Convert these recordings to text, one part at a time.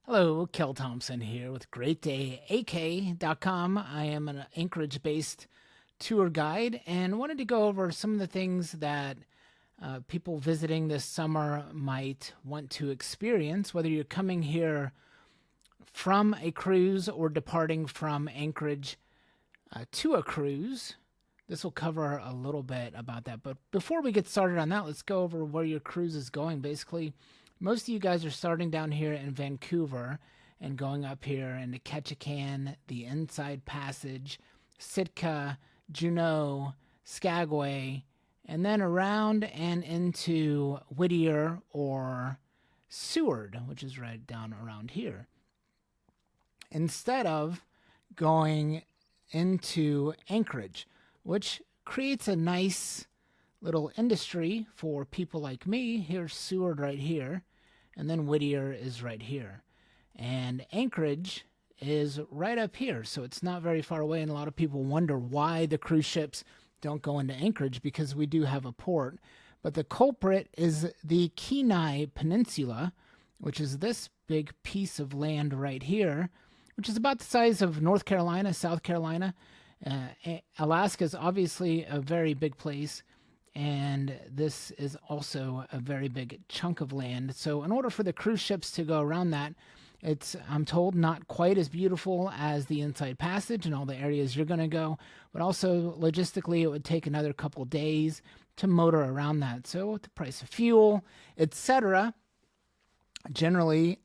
Hello, Kel Thompson here with GreatDayAK.com. I am an Anchorage-based tour guide and wanted to go over some of the things that people visiting this summer might want to experience, whether you're coming here from a cruise or departing from Anchorage to a cruise. This will cover a little bit about that. But before we get started on that, let's go over where your cruise is going. Basically, most of you guys are starting down here in Vancouver and going up here into Ketchikan, the Inside Passage, Sitka, Juneau, Skagway, and then around and into Whittier or Seward, which is right down around here. Instead of going into Anchorage, which creates a nice little industry for people like me. Here's Seward right here, and then Whittier is right here. And Anchorage is right up here, so it's not very far away, and a lot of people wonder why the cruise ships don't go into Anchorage, because we do have a port. But the culprit is the Kenai Peninsula, which is this big piece of land right here, which is about the size of North Carolina, South Carolina. Alaska is obviously a very big place, and this is also a very big chunk of land. So in order for the cruise ships to go around that, it's, I'm told, not quite as beautiful as the Inside Passage and all the areas you're going to go, but also logistically it would take another couple days to motor around that. So with the price of fuel, etc., generally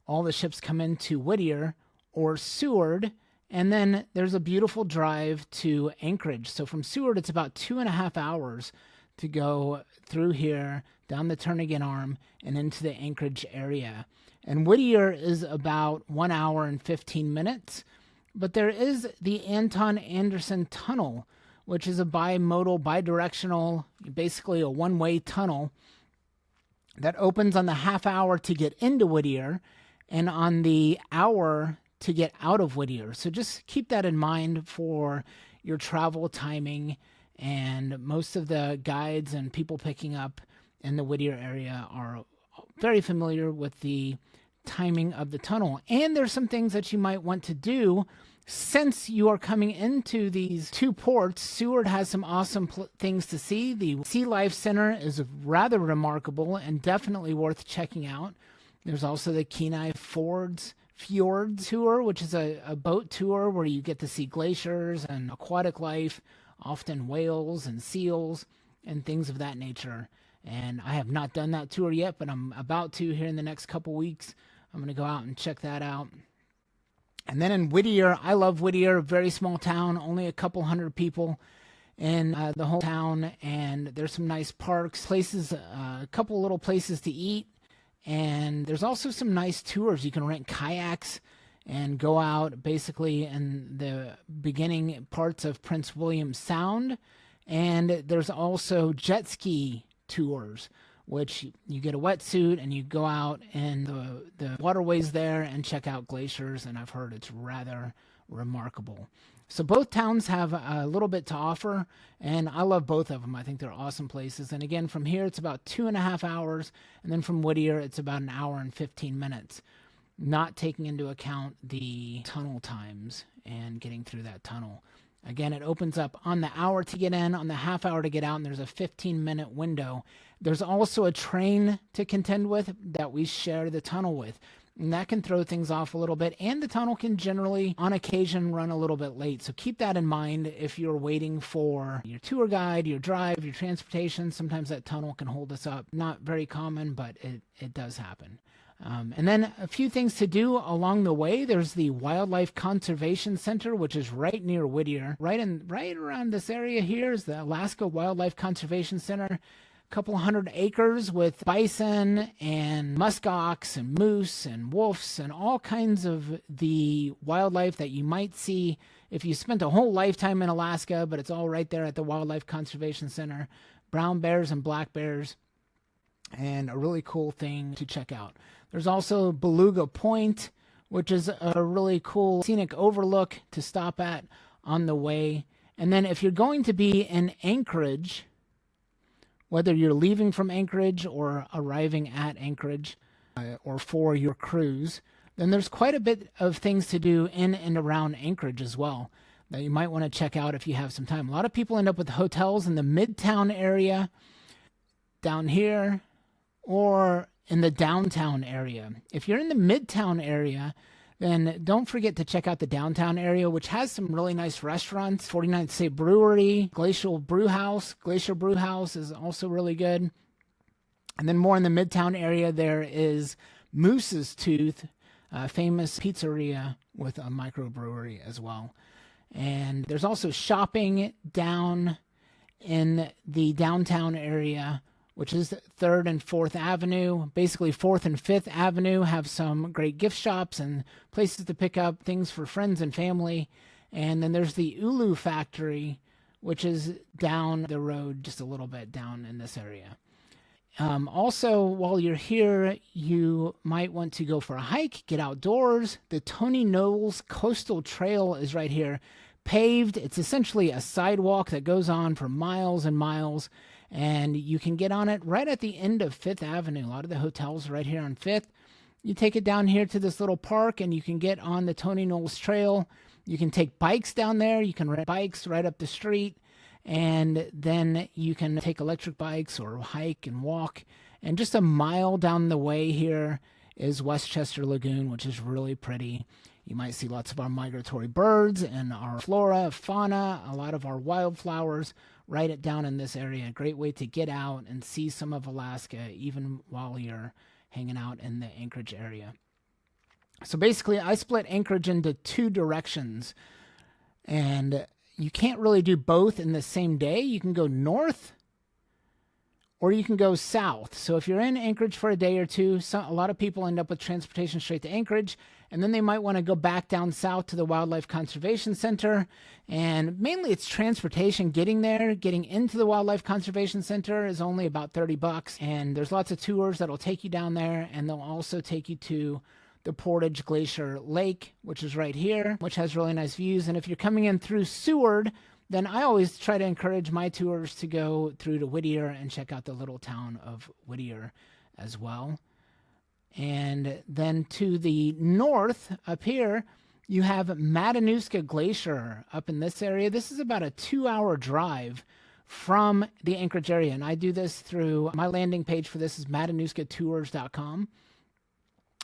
all the ships come into Whittier or Seward, and then there's a beautiful drive to Anchorage. So from Seward, it's about 2.5 hours to go through here, down the Turnagain Arm, and into the Anchorage area. And Whittier is about 1 hour and 15 minutes. But there is the Anton Anderson Tunnel, which is a bimodal, bidirectional, basically a one-way tunnel that opens on the half hour to get into Whittier and on the hour to get out of Whittier. So just keep that in mind for your travel timing. And most of the guides and people picking up in the Whittier area are very familiar with the timing of the tunnel. And there's some things that you might want to do since you are coming into these two ports. Seward has some awesome things to see. The Sea Life Center is rather remarkable and definitely worth checking out. There's also the Kenai Fjord tour, which is a boat tour where you get to see glaciers and aquatic life, often whales and seals and things of that nature. And I have not done that tour yet, but I'm about to here in the next couple weeks. I'm going to go out and check that out. And then in Whittier, I love Whittier, very small town, only a couple hundred people in the whole town. And there's some nice parks, places, a couple little places to eat. And there's also some nice tours. You can rent kayaks and go out basically in the beginning parts of Prince William Sound. And there's also jet ski tours, which you get a wetsuit and you go out in the waterways there and check out glaciers. And I've heard it's rather remarkable. So both towns have a little bit to offer, and I love both of them. I think they're awesome places. And again, from here, it's about 2.5 hours, and then from Whittier, it's about 1 hour and 15 minutes, not taking into account the tunnel times and getting through that tunnel. Again, it opens up on the hour to get in, on the half hour to get out, and there's a 15-minute window. There's also a train to contend with that we share the tunnel with. And that can throw things off a little bit, and the tunnel can generally, on occasion, run a little bit late. So keep that in mind if you're waiting for your tour guide, your drive, your transportation. Sometimes that tunnel can hold us up. Not very common, but it does happen. And then a few things to do along the way. There's the Wildlife Conservation Center, which is right near Whittier. Right around this area here is the Alaska Wildlife Conservation Center. Couple hundred acres with bison and muskox and moose and wolves and all kinds of the wildlife that you might see if you spent a whole lifetime in Alaska, but it's all right there at the Wildlife Conservation Center. Brown bears and black bears, and a really cool thing to check out. There's also Beluga Point, which is a really cool scenic overlook to stop at on the way. And then if you're going to be in Anchorage, whether you're leaving from Anchorage or arriving at Anchorage or for your cruise, then there's quite a bit of things to do in and around Anchorage as well that you might want to check out if you have some time. A lot of people end up with hotels in the Midtown area down here or in the downtown area. If you're in the Midtown area, then don't forget to check out the downtown area, which has some really nice restaurants. 49th State Brewery, Glacier Brew House is also really good. And then more in the Midtown area, there is Moose's Tooth, a famous pizzeria with a microbrewery as well. And there's also shopping down in the downtown area, which is 3rd and 4th Avenue. Basically, 4th and 5th Avenue have some great gift shops and places to pick up things for friends and family. And then there's the Ulu Factory, which is down the road just a little bit down in this area. Also, while you're here, you might want to go for a hike, get outdoors. The Tony Knowles Coastal Trail is right here, paved. It's essentially a sidewalk that goes on for miles and miles, and you can get on it right at the end of 5th Avenue. A lot of the hotels right here on 5th. You take it down here to this little park, and you can get on the Tony Knowles Trail. You can take bikes down there. You can rent bikes right up the street. And then you can take electric bikes or hike and walk. And just a mile down the way here is Westchester Lagoon, which is really pretty. You might see lots of our migratory birds and our flora, fauna, a lot of our wildflowers right down in this area. A great way to get out and see some of Alaska, even while you're hanging out in the Anchorage area. So basically, I split Anchorage into 2 directions. And you can't really do both in the same day. You can go north or you can go south. So if you're in Anchorage for a day or two, a lot of people end up with transportation straight to Anchorage, and then they might want to go back down south to the Wildlife Conservation Center. And mainly it's transportation getting there. Getting into the Wildlife Conservation Center is only about $30, and there's lots of tours that'll take you down there, and they'll also take you to the Portage Glacier Lake, which is right here, which has really nice views. And if you're coming in through Seward, then I always try to encourage my tours to go through to Whittier and check out the little town of Whittier as well. And then to the north up here, you have Matanuska Glacier up in this area. This is about a 2-hour drive from the Anchorage area. And I do this through my landing page for this is matanuskatours.com.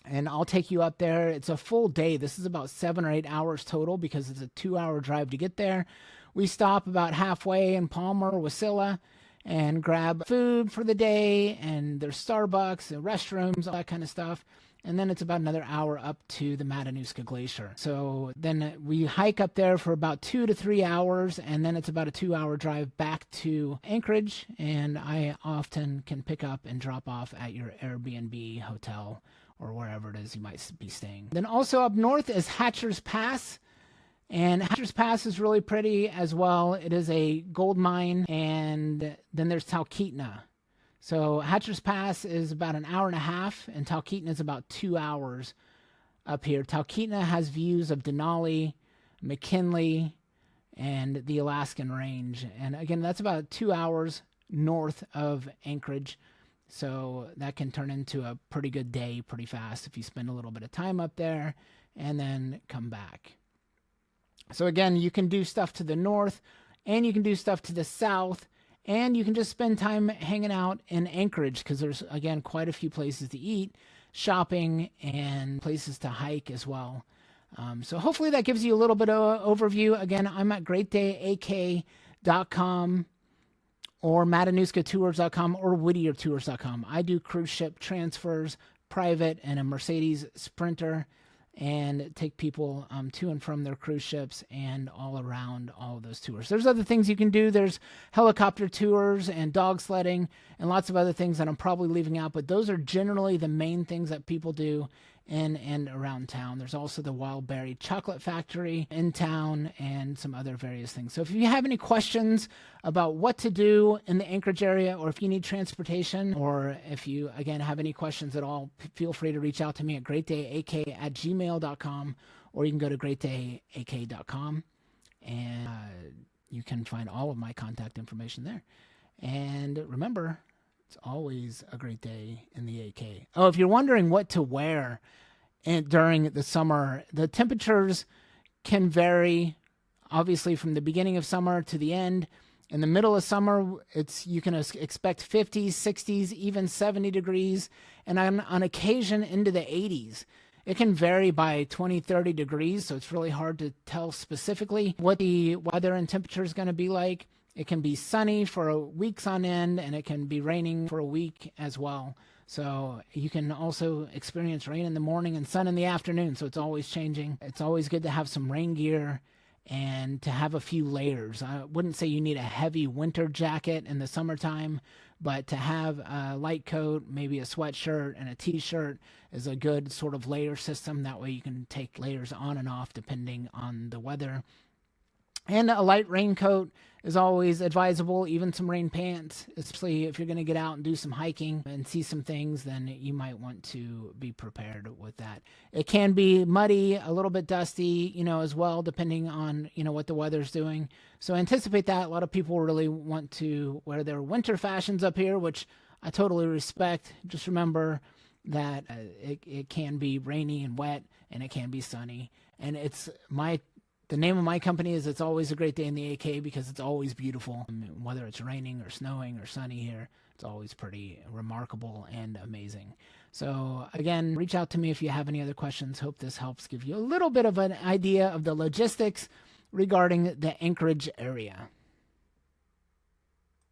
And I'll take you up there. It's a full day. This is about 7 or 8 hours total because it's a 2-hour drive to get there. We stop about halfway in Palmer, Wasilla, and grab food for the day. And there's Starbucks and restrooms, all that kind of stuff. And then it's about another hour up to the Matanuska Glacier. So then we hike up there for about 2 to 3 hours. And then it's about a 2-hour drive back to Anchorage. And I often can pick up and drop off at your Airbnb hotel or wherever it is you might be staying. Then also up north is Hatcher's Pass. And Hatcher's Pass is really pretty as well. It is a gold mine. And then there's Talkeetna. So Hatcher's Pass is about an hour and a half, and Talkeetna is about 2 hours up here. Talkeetna has views of Denali, McKinley, and the Alaskan Range. And again, that's about 2 hours north of Anchorage. So that can turn into a pretty good day pretty fast if you spend a little bit of time up there and then come back. So again, you can do stuff to the north and you can do stuff to the south, and you can just spend time hanging out in Anchorage because there's, again, quite a few places to eat, shopping, and places to hike as well. So hopefully that gives you a little bit of overview. Again, I'm at greatdayak.com. or matanuskatours.com or whittiertours.com. I do cruise ship transfers, private, and a Mercedes Sprinter, and take people to and from their cruise ships and all around all of those tours. There's other things you can do. There's helicopter tours and dog sledding and lots of other things that I'm probably leaving out, but those are generally the main things that people do in and around town. There's also the Wild Berry Chocolate Factory in town and some other various things. So if you have any questions about what to do in the Anchorage area, or if you need transportation, or if you, again, have any questions at all, feel free to reach out to me at greatdayak@gmail.com, or you can go to greatdayak.com and you can find all of my contact information there. And remember, it's always a great day in the AK. Oh, if you're wondering what to wear and during the summer. The temperatures can vary, obviously, from the beginning of summer to the end. In the middle of summer, you can expect 50s, 60s, even 70 degrees, and on occasion into the 80s. It can vary by 20, 30 degrees, so it's really hard to tell specifically what the weather and temperature is going to be like. It can be sunny for weeks on end, and it can be raining for a week as well. So you can also experience rain in the morning and sun in the afternoon, so it's always changing. It's always good to have some rain gear and to have a few layers. I wouldn't say you need a heavy winter jacket in the summertime, but to have a light coat, maybe a sweatshirt and a t-shirt is a good sort of layer system. That way you can take layers on and off depending on the weather. And a light raincoat is always advisable, even some rain pants, especially if you're going to get out and do some hiking and see some things, then you might want to be prepared with that. It can be muddy, a little bit dusty, as well, depending on, what the weather's doing. So anticipate that. A lot of people really want to wear their winter fashions up here, which I totally respect. Just remember that it can be rainy and wet, and it can be sunny. And the name of my company is It's Always a Great Day in the AK because it's always beautiful. Whether it's raining or snowing or sunny here, it's always pretty remarkable and amazing. So again, reach out to me if you have any other questions. Hope this helps give you a little bit of an idea of the logistics regarding the Anchorage area.